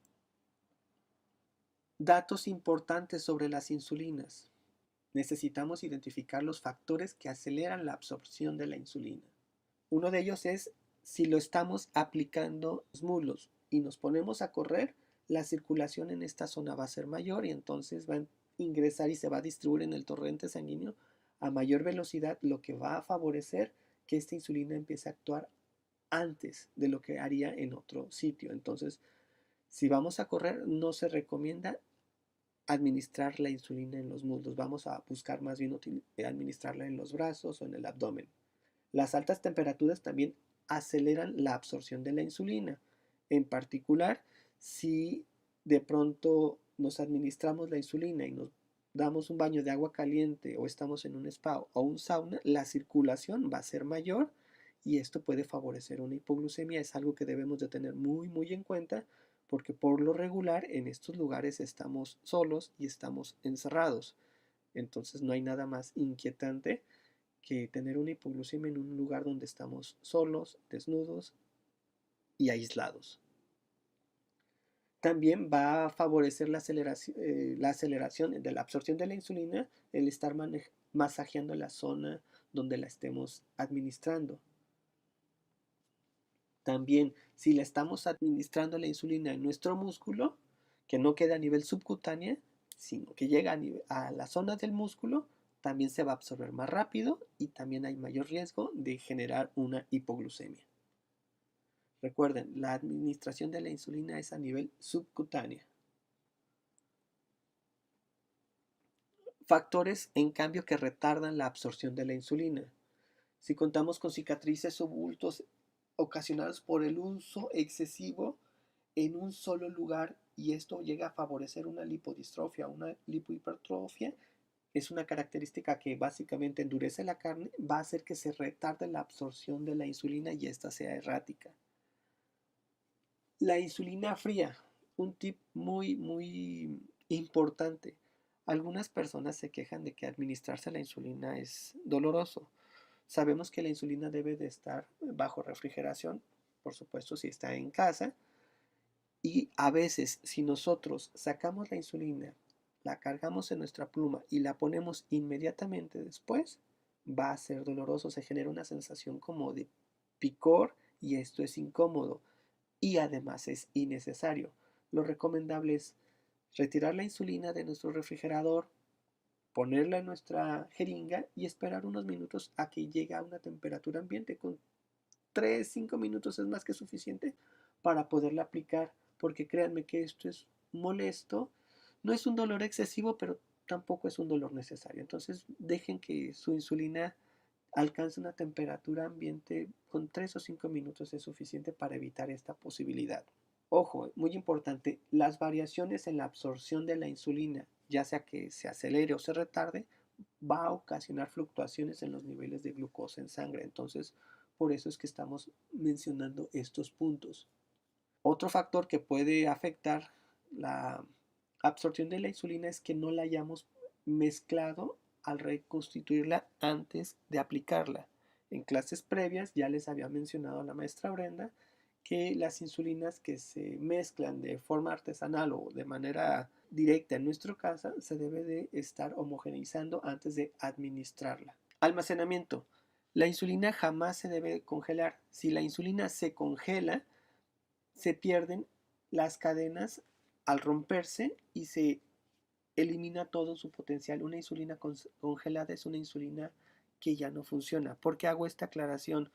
Datos importantes sobre las insulinas. Necesitamos identificar los factores que aceleran la absorción de la insulina. Uno de ellos es si lo estamos aplicando los muslos y nos ponemos a correr, la circulación en esta zona va a ser mayor y entonces va a ingresar y se va a distribuir en el torrente sanguíneo a mayor velocidad, lo que va a favorecer que esta insulina empiece a actuar antes de lo que haría en otro sitio. Entonces, si vamos a correr, no se recomienda administrar la insulina en los muslos. Vamos a buscar más bien administrarla en los brazos o en el abdomen. Las altas temperaturas también aceleran la absorción de la insulina. En particular, si de pronto nos administramos la insulina y nos damos un baño de agua caliente o estamos en un spa o un sauna, la circulación va a ser mayor y esto puede favorecer una hipoglucemia. Es algo que debemos de tener muy en cuenta, porque por lo regular en estos lugares estamos solos y estamos encerrados. Entonces no hay nada más inquietante que tener una hipoglucemia en un lugar donde estamos solos, desnudos y aislados. También va a favorecer la aceleración de la absorción de la insulina, el estar masajeando la zona donde la estemos administrando. También, si la estamos administrando la insulina en nuestro músculo, que no queda a nivel subcutáneo, sino que llega a la zona del músculo, también se va a absorber más rápido y también hay mayor riesgo de generar una hipoglucemia. Recuerden, la administración de la insulina es a nivel subcutáneo. Factores, en cambio, que retardan la absorción de la insulina. Si contamos con cicatrices o bultos ocasionados por el uso excesivo en un solo lugar y esto llega a favorecer una lipodistrofia, una lipohipertrofia, es una característica que básicamente endurece la carne, va a hacer que se retarde la absorción de la insulina y esta sea errática. La insulina fría, un tip muy importante. Algunas personas se quejan de que administrarse la insulina es doloroso. Sabemos que la insulina debe de estar bajo refrigeración, por supuesto si está en casa, y a veces si nosotros sacamos la insulina, la cargamos en nuestra pluma y la ponemos inmediatamente después, va a ser doloroso, se genera una sensación como de picor y esto es incómodo y además es innecesario. Lo recomendable es retirar la insulina de nuestro refrigerador, ponerla en nuestra jeringa y esperar unos minutos a que llegue a una temperatura ambiente. Con 3-5 minutos es más que suficiente para poderla aplicar, porque créanme que esto es molesto, no es un dolor excesivo, pero tampoco es un dolor necesario. Entonces dejen que su insulina alcance una temperatura ambiente, con 3 o 5 minutos es suficiente para evitar esta posibilidad. Ojo, muy importante, las variaciones en la absorción de la insulina, ya sea que se acelere o se retarde, va a ocasionar fluctuaciones en los niveles de glucosa en sangre. Entonces, por eso es que estamos mencionando estos puntos. Otro factor que puede afectar la absorción de la insulina es que no la hayamos mezclado al reconstituirla antes de aplicarla. En clases previas ya les había mencionado a la maestra Brenda que las insulinas que se mezclan de forma artesanal o de manera directa en nuestra casa se debe de estar homogeneizando antes de administrarla. Almacenamiento. La insulina jamás se debe congelar. Si la insulina se congela, se pierden las cadenas al romperse y se elimina todo su potencial. Una insulina congelada es una insulina que ya no funciona. ¿Por qué hago esta aclaración?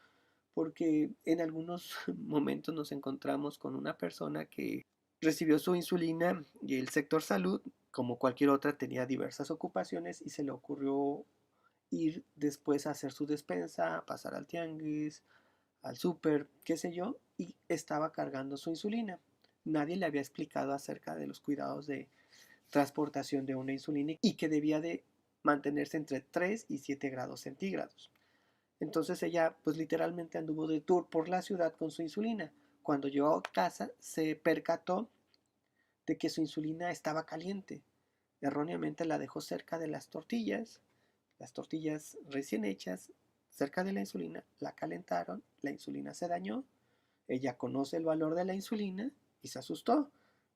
Porque en algunos momentos nos encontramos con una persona que recibió su insulina y el sector salud, como cualquier otra, tenía diversas ocupaciones y se le ocurrió ir después a hacer su despensa, pasar al tianguis, al súper, qué sé yo, y estaba cargando su insulina. Nadie le había explicado acerca de los cuidados de transportación de una insulina y que debía de mantenerse entre 3 y 7 grados centígrados. Entonces ella pues literalmente anduvo de tour por la ciudad con su insulina. Cuando llegó a casa se percató de que su insulina estaba caliente. Erróneamente la dejó cerca de las tortillas recién hechas, cerca de la insulina, la calentaron, la insulina se dañó, ella conoce el valor de la insulina y se asustó.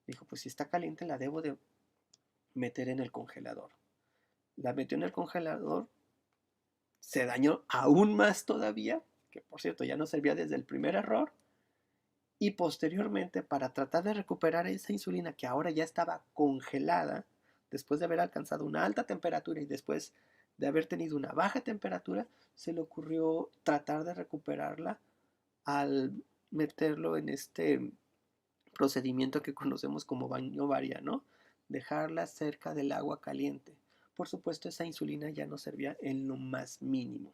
Dijo, pues si está caliente la debo de meter en el congelador. La metió en el congelador, se dañó aún más todavía, que por cierto ya no servía desde el primer error, y posteriormente para tratar de recuperar esa insulina que ahora ya estaba congelada, después de haber alcanzado una alta temperatura y después de haber tenido una baja temperatura, se le ocurrió tratar de recuperarla al meterlo en este procedimiento que conocemos como baño María, ¿no? Dejarla cerca del agua caliente. Por supuesto, esa insulina ya no servía en lo más mínimo.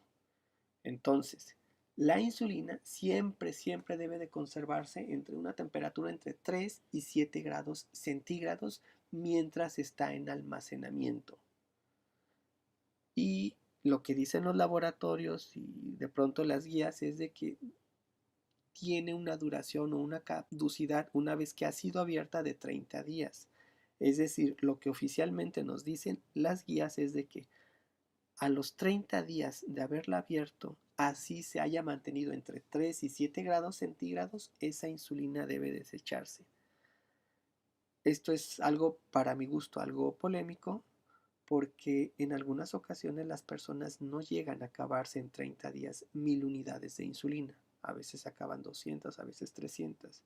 Entonces, la insulina siempre debe de conservarse entre una temperatura entre 3 y 7 grados centígrados mientras está en almacenamiento. Y lo que dicen los laboratorios y de pronto las guías es de que tiene una duración o una caducidad una vez que ha sido abierta de 30 días. Es decir, lo que oficialmente nos dicen las guías es de que a los 30 días de haberla abierto, así se haya mantenido entre 3 y 7 grados centígrados, esa insulina debe desecharse. Esto es algo, para mi gusto, algo polémico, porque en algunas ocasiones las personas no llegan a acabarse en 30 días 1000 unidades de insulina. A veces acaban 200, a veces 300.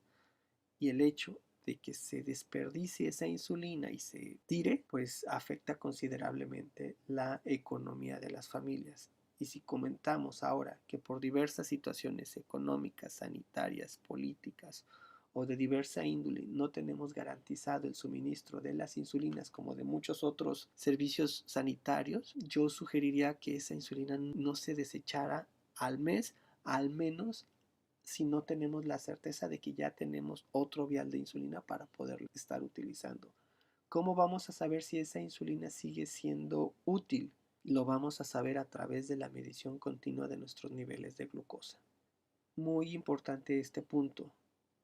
Y el hecho de que se desperdicie esa insulina y se tire, pues afecta considerablemente la economía de las familias. Y si comentamos ahora que por diversas situaciones económicas, sanitarias, políticas o de diversa índole no tenemos garantizado el suministro de las insulinas como de muchos otros servicios sanitarios, yo sugeriría que esa insulina no se desechara al mes, al menos si no tenemos la certeza de que ya tenemos otro vial de insulina para poder estar utilizando. ¿Cómo vamos a saber si esa insulina sigue siendo útil? Lo vamos a saber a través de la medición continua de nuestros niveles de glucosa. Muy importante este punto.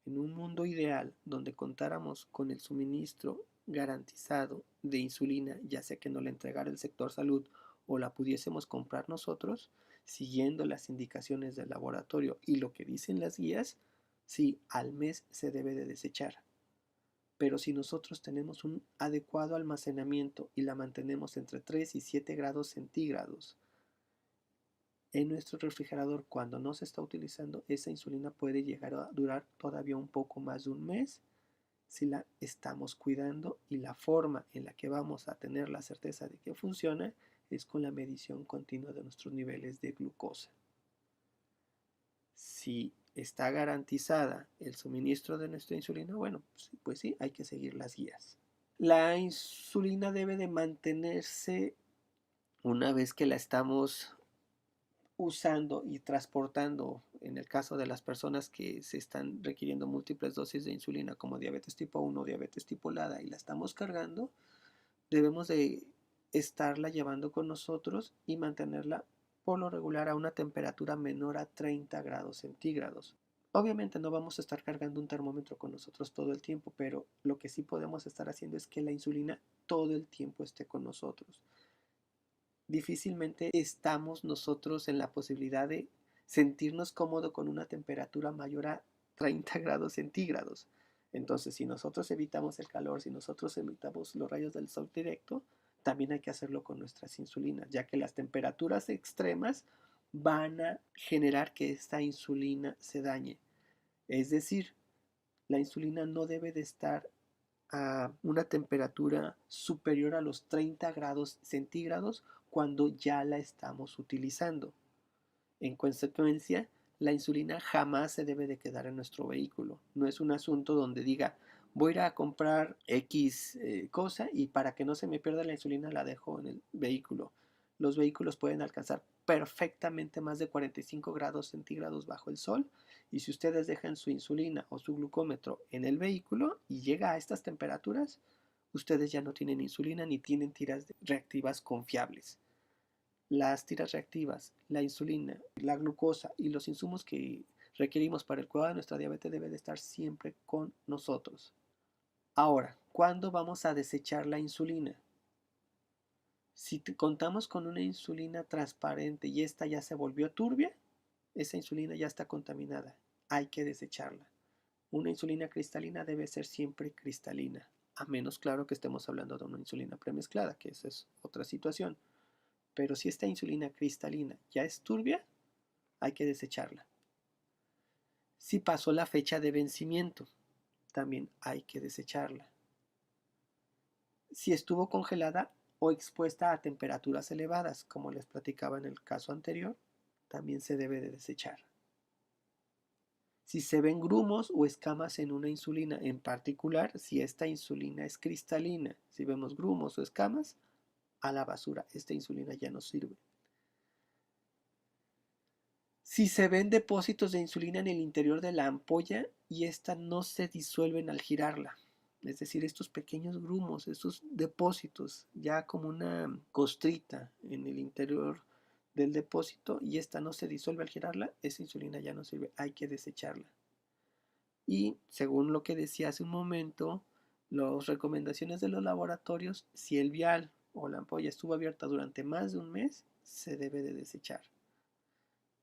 En un mundo ideal donde contáramos con el suministro garantizado de insulina, ya sea que nos la entregara el sector salud o la pudiésemos comprar nosotros, siguiendo las indicaciones del laboratorio y lo que dicen las guías, sí, al mes se debe de desechar. Pero si nosotros tenemos un adecuado almacenamiento y la mantenemos entre 3 y 7 grados centígrados, en nuestro refrigerador, cuando no se está utilizando, esa insulina puede llegar a durar todavía un poco más de un mes si la estamos cuidando, y la forma en la que vamos a tener la certeza de que funciona es con la medición continua de nuestros niveles de glucosa. Si está garantizada el suministro de nuestra insulina, bueno, pues sí, hay que seguir las guías. La insulina debe de mantenerse una vez que la estamos usando y transportando, en el caso de las personas que se están requiriendo múltiples dosis de insulina como diabetes tipo 1 o diabetes tipo LADA y la estamos cargando, debemos de estarla llevando con nosotros y mantenerla por lo regular a una temperatura menor a 30 grados centígrados. Obviamente no vamos a estar cargando un termómetro con nosotros todo el tiempo, pero lo que sí podemos estar haciendo es que la insulina todo el tiempo esté con nosotros. Difícilmente estamos nosotros en la posibilidad de sentirnos cómodos con una temperatura mayor a 30 grados centígrados. Entonces, si nosotros evitamos el calor, si nosotros evitamos los rayos del sol directo, también hay que hacerlo con nuestras insulinas, ya que las temperaturas extremas van a generar que esta insulina se dañe. Es decir, la insulina no debe de estar a una temperatura superior a los 30 grados centígrados cuando ya la estamos utilizando. En consecuencia, la insulina jamás se debe de quedar en nuestro vehículo. No es un asunto donde diga, voy a ir a comprar X cosa y para que no se me pierda la insulina la dejo en el vehículo. Los vehículos pueden alcanzar perfectamente más de 45 grados centígrados bajo el sol, y si ustedes dejan su insulina o su glucómetro en el vehículo y llega a estas temperaturas, ustedes ya no tienen insulina ni tienen tiras reactivas confiables. Las tiras reactivas, la insulina, la glucosa y los insumos que requerimos para el cuidado de nuestra diabetes deben de estar siempre con nosotros. Ahora, ¿cuándo vamos a desechar la insulina? Si contamos con una insulina transparente y esta ya se volvió turbia, esa insulina ya está contaminada. Hay que desecharla. Una insulina cristalina debe ser siempre cristalina, a menos claro que estemos hablando de una insulina premezclada, que esa es otra situación. Pero si esta insulina cristalina ya es turbia, hay que desecharla. Si pasó la fecha de vencimiento, también hay que desecharla. Si estuvo congelada o expuesta a temperaturas elevadas, como les platicaba en el caso anterior, también se debe de desechar. Si se ven grumos o escamas en una insulina, en particular si esta insulina es cristalina, si vemos grumos o escamas, a la basura, esta insulina ya no sirve. Si se ven depósitos de insulina en el interior de la ampolla y esta no se disuelven al girarla, es decir, estos pequeños grumos, estos depósitos, ya como una costrita en el interior del depósito y esta no se disuelve al girarla, esa insulina ya no sirve, hay que desecharla. Y según lo que decía hace un momento, las recomendaciones de los laboratorios, si el vial o la ampolla estuvo abierta durante más de un mes, se debe de desechar.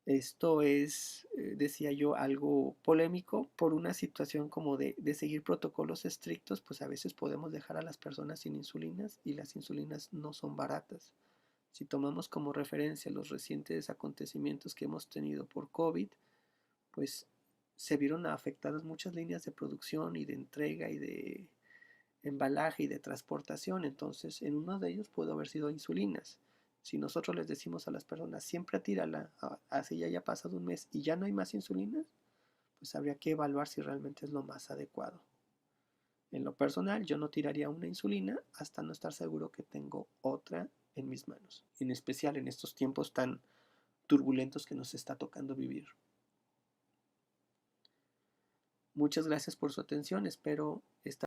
Esto es, decía yo, algo polémico por una situación como de seguir protocolos estrictos, pues a veces podemos dejar a las personas sin insulinas y las insulinas no son baratas. Si tomamos como referencia los recientes acontecimientos que hemos tenido por COVID, pues se vieron afectadas muchas líneas de producción y de entrega y de embalaje y de transportación. Entonces, en uno de ellos pudo haber sido insulinas. Si nosotros les decimos a las personas, siempre tírala, así ya haya pasado un mes y ya no hay más insulinas, pues habría que evaluar si realmente es lo más adecuado. En lo personal, yo no tiraría una insulina hasta no estar seguro que tengo otra en mis manos, en especial en estos tiempos tan turbulentos que nos está tocando vivir. Muchas gracias por su atención, espero esta